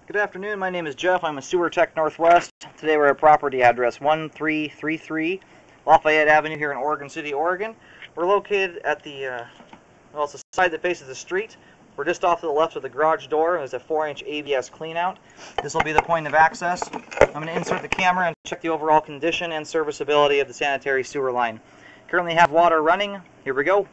Good afternoon, my name is Jeff. I'm a sewer tech Northwest. Today we're at property address 1333 Lafayette Avenue here in Oregon City, Oregon. We're located at it's the side that faces the street. We're just off to the left of the garage door. There's a 4-inch ABS cleanout. This will be the point of access. I'm going to insert the camera and check the overall condition and serviceability of the sanitary sewer line. Currently have water running. Here we go.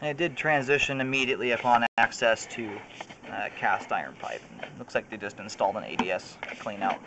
And it did transition immediately upon access to cast iron pipe. And it looks like they just installed an ABS cleanout.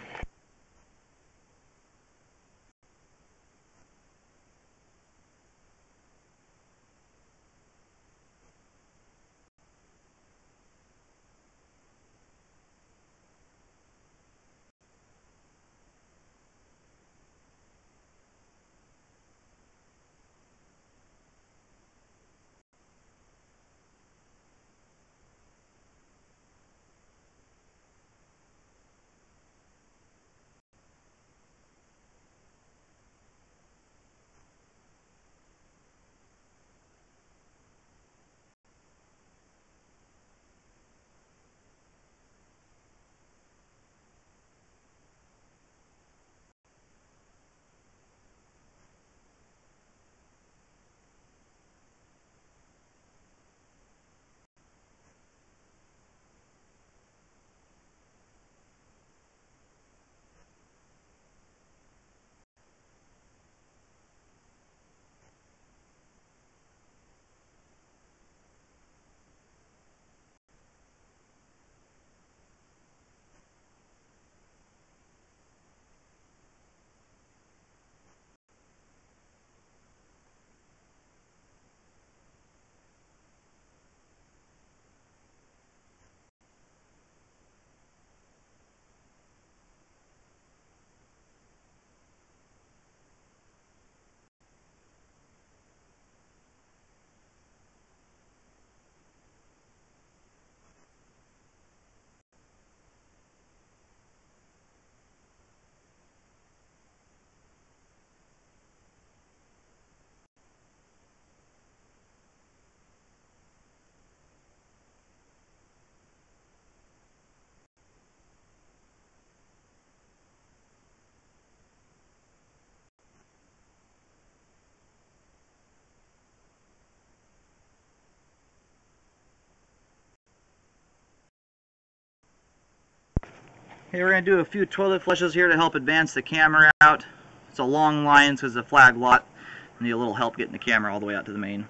Okay, we're going to do a few toilet flushes here to help advance the camera out. It's a long line because it's a flag lot. I need a little help getting the camera all the way out to the main.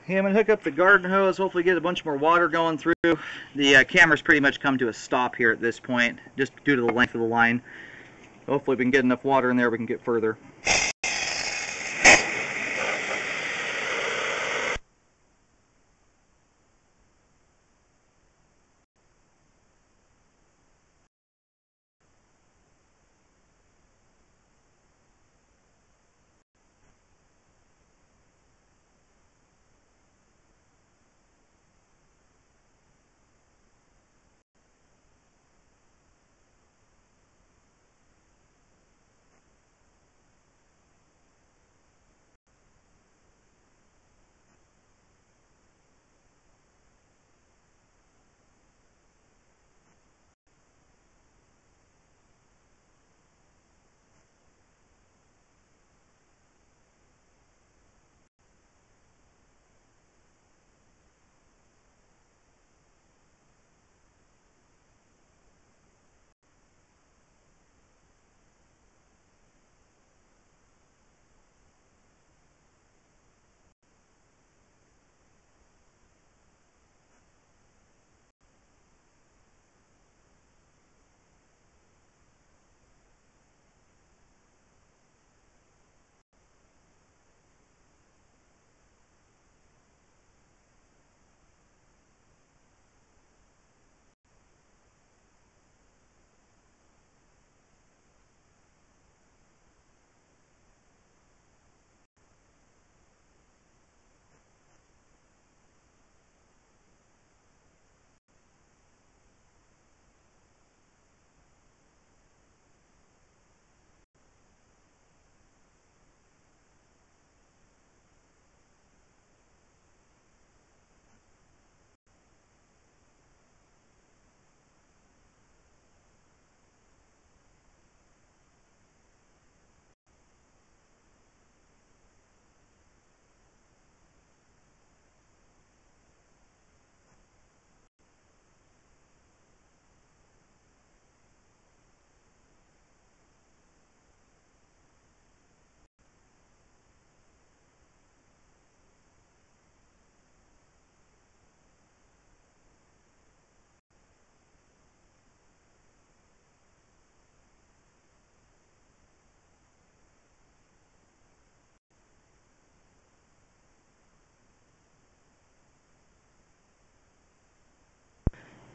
Okay, I'm going to hook up the garden hose, hopefully get a bunch more water going through. The camera's pretty much come to a stop here at this point, just due to the length of the line. Hopefully we can get enough water in there we can get further.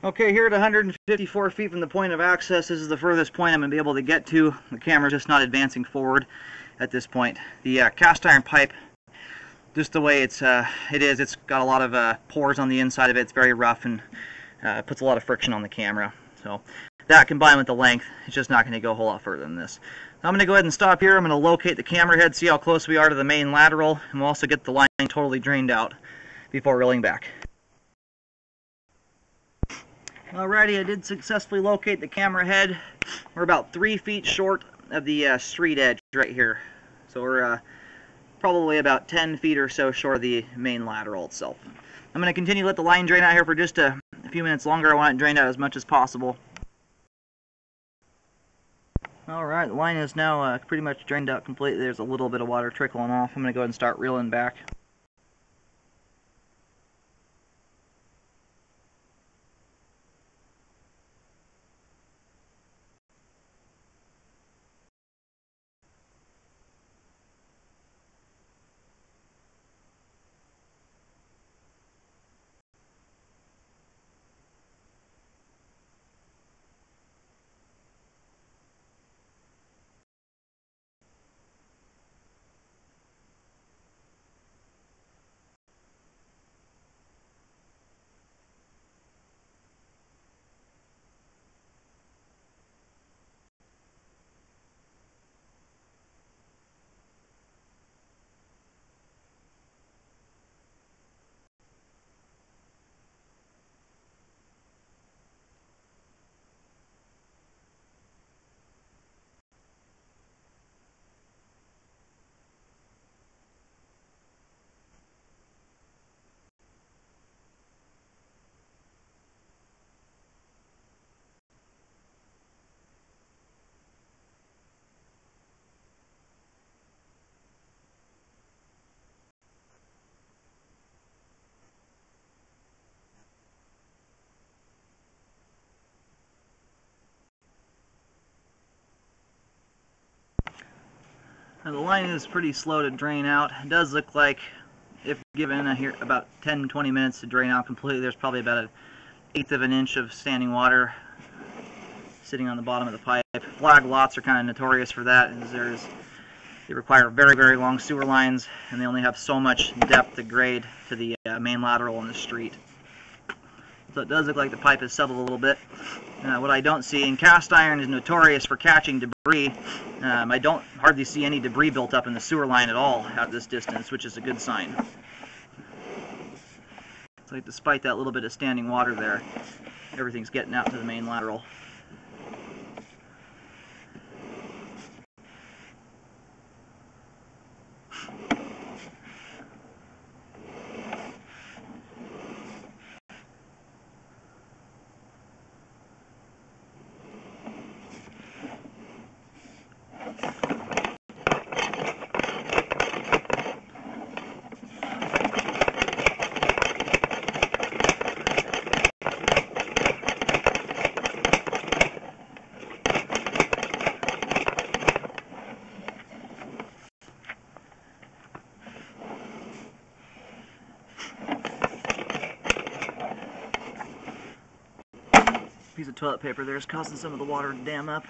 Okay, here at 154 feet from the point of access, this is the furthest point I'm going to be able to get to. The camera's just not advancing forward at this point. The cast iron pipe, just the way it is, it's got a lot of pores on the inside of it. It's very rough and puts a lot of friction on the camera. So that combined with the length, it's just not going to go a whole lot further than this. I'm going to go ahead and stop here. I'm going to locate the camera head, see how close we are to the main lateral, and we'll also get the line totally drained out before reeling back. Alrighty, I did successfully locate the camera head. We're about 3 feet short of the street edge right here. So we're probably about 10 feet or so short of the main lateral itself. I'm going to continue to let the line drain out here for just a few minutes longer. I want it drained out as much as possible. Alright, the line is now pretty much drained out completely. There's a little bit of water trickling off. I'm going to go ahead and start reeling back. Now, the line is pretty slow to drain out. It does look like, if given here about 10-20 minutes to drain out completely, there's probably about 1/8 of an inch of standing water sitting on the bottom of the pipe. Flag lots are kind of notorious for that, as they require very, very long sewer lines, and they only have so much depth to grade to the main lateral in the street. So it does look like the pipe has settled a little bit. What I don't see, and cast iron is notorious for catching debris, I don't hardly see any debris built up in the sewer line at all at this distance, which is a good sign. It's like despite that little bit of standing water there, everything's getting out to the main lateral. Piece of toilet paper there is causing some of the water to dam up.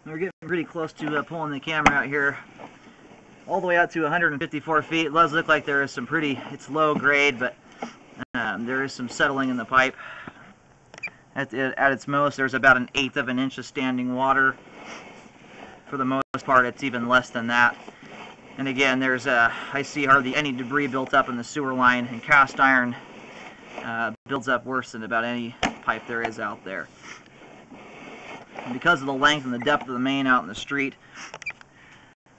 We're getting pretty close to pulling the camera out here all the way out to 154 feet. It does look like there is some it's low grade, but there is some settling in the pipe. At its most, there's about 1/8 of an inch of standing water. For the most part, it's even less than that. And again, I see hardly any debris built up in the sewer line, and cast iron builds up worse than about any pipe there is out there. And because of the length and the depth of the main out in the street,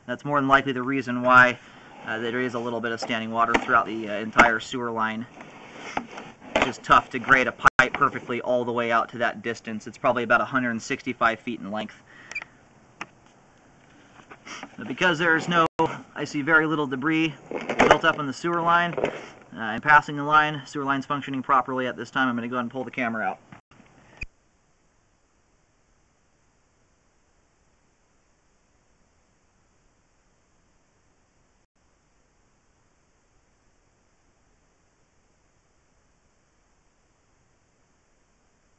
that's more than likely the reason why there is a little bit of standing water throughout the entire sewer line. It's just tough to grade a pipe perfectly all the way out to that distance. It's probably about 165 feet in length. But because I see very little debris built up in the sewer line, and passing the line, sewer line's functioning properly at this time. I'm going to go ahead and pull the camera out.